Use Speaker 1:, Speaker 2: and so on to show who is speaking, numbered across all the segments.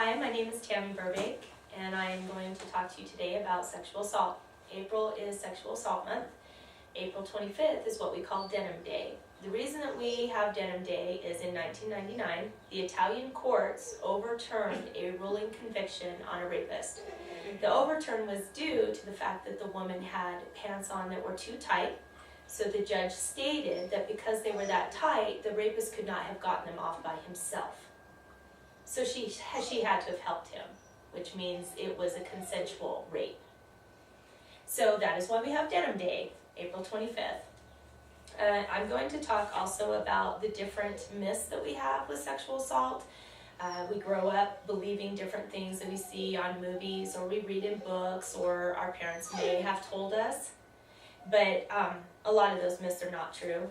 Speaker 1: Hi, my name is Tammy Burbank, and I am going to talk to you today about sexual assault. April is Sexual Assault Month. April 25th is what we call Denim Day. The reason that we have Denim Day is in 1999, the Italian courts overturned a ruling conviction on a rapist. The overturn was due to the fact that the woman had pants on that were too tight, so the judge stated that because they were that tight, the rapist could not have gotten them off by himself. So she had to have helped him, which means it was a consensual rape. So that is why we have Denim Day, April 25th. I'm going to talk also about the different myths that we have with sexual assault. We grow up believing different things that we see on movies or we read in books or our parents may have told us. But a lot of those myths are not true.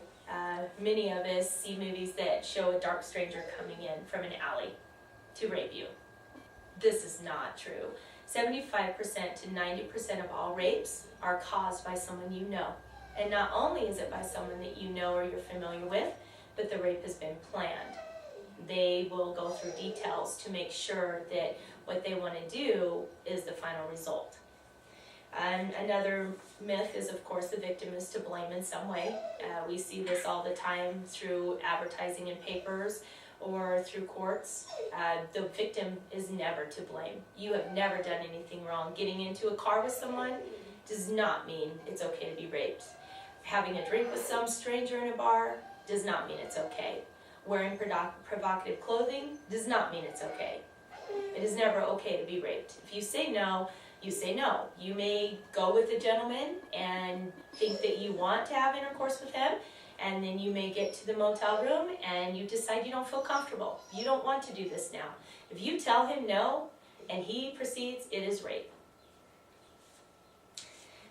Speaker 1: Many of us see movies that show a dark stranger coming in from an alley to rape you. This is not true. 75% to 90% of all rapes are caused by someone you know. And not only is it by someone that you know or you're familiar with, but the rape has been planned. They will go through details to make sure that what they want to do is the final result. And another myth is, of course, the victim is to blame in some way. We see this all the time through advertising in papers or through courts. The victim is never to blame. You have never done anything wrong. Getting into a car with someone does not mean it's okay to be raped. Having a drink with some stranger in a bar does not mean it's okay. Wearing provocative clothing does not mean it's okay. It is never okay to be raped. If you say no, you say no. You may go with a gentleman and think that you want to have intercourse with him, and then you may get to the motel room and you decide you don't feel comfortable. You don't want to do this now. If you tell him no and he proceeds, it is rape.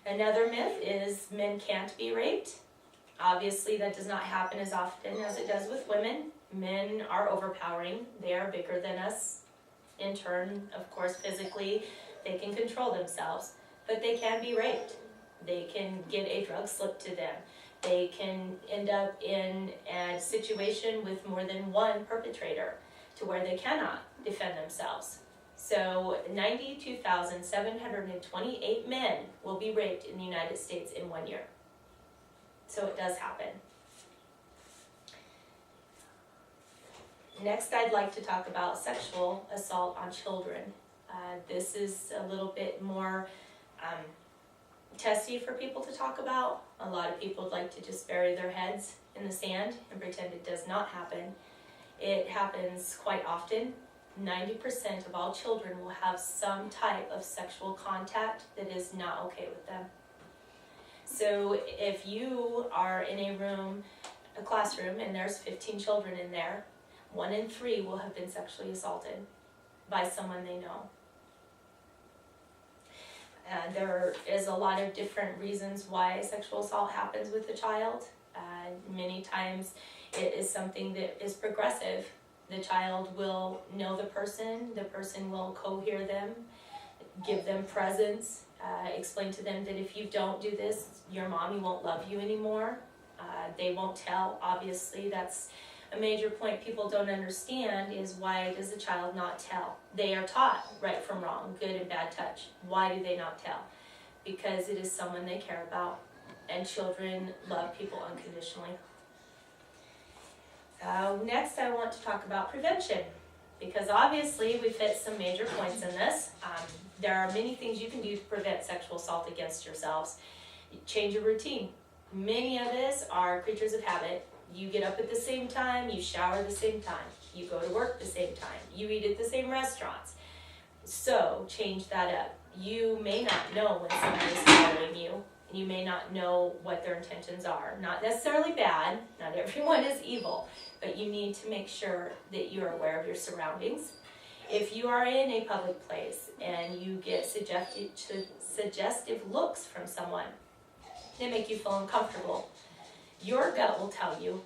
Speaker 1: Another myth is men can't be raped. Obviously, that does not happen as often as it does with women. Men are overpowering. They are bigger than us. In turn, of course, physically, they can control themselves, but they can be raped. They can get a drug slipped to them. They can end up in a situation with more than one perpetrator to where they cannot defend themselves. So 92,728 men will be raped in the United States in 1 year. So it does happen. Next, I'd like to talk about sexual assault on children. This is a little bit more testy for people to talk about. A lot of people like to just bury their heads in the sand and pretend it does not happen. It happens quite often. 90% of all children will have some type of sexual contact that is not okay with them. So if you are in a room, a classroom, and there's 15 children in there, 1 in 3 will have been sexually assaulted by someone they know. There is a lot of different reasons why sexual assault happens with a child. Many times it is something that is progressive. The child will know the person will cohere them, give them presents, explain to them that if you don't do this, your mommy won't love you anymore. They won't tell. Obviously, that's a major point people don't understand is why does a child not tell? They are taught right from wrong, good and bad touch. Why do they not tell? Because it is someone they care about, and children love people unconditionally. Next, I want to talk about prevention, because obviously we've hit some major points in this. There are many things you can do to prevent sexual assault against yourselves. Change your routine. Many of us are creatures of habit. You get up at the same time, you shower at the same time, you go to work at the same time, you eat at the same restaurants. So change that up. You may not know when someone is following you. You may not know what their intentions are. Not necessarily bad, not everyone is evil, but you need to make sure that you're aware of your surroundings. If you are in a public place and you get suggestive looks from someone that make you feel uncomfortable, your gut will tell you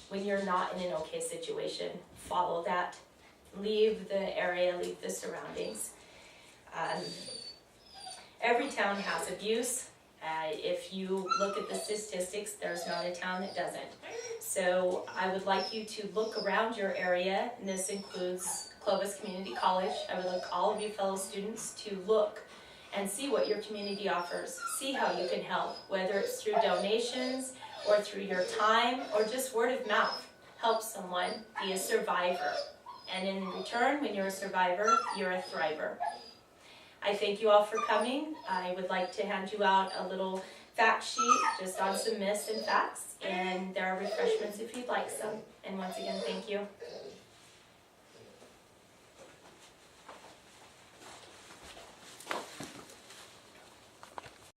Speaker 1: when you're not in an okay situation. Follow that. Leave the area, leave the surroundings. Every town has abuse. If you look at the statistics, there's not a town that doesn't. So I would like you to look around your area, and this includes Clovis Community College. I would like all of you fellow students to look and see what your community offers. See how you can help, whether it's through donations or through your time or just word of mouth. Help someone be a survivor. And in return, when you're a survivor, you're a thriver. I thank you all for coming. I would like to hand you out a little fact sheet just on some myths and facts, and there are refreshments if you'd like some. And once again, thank you.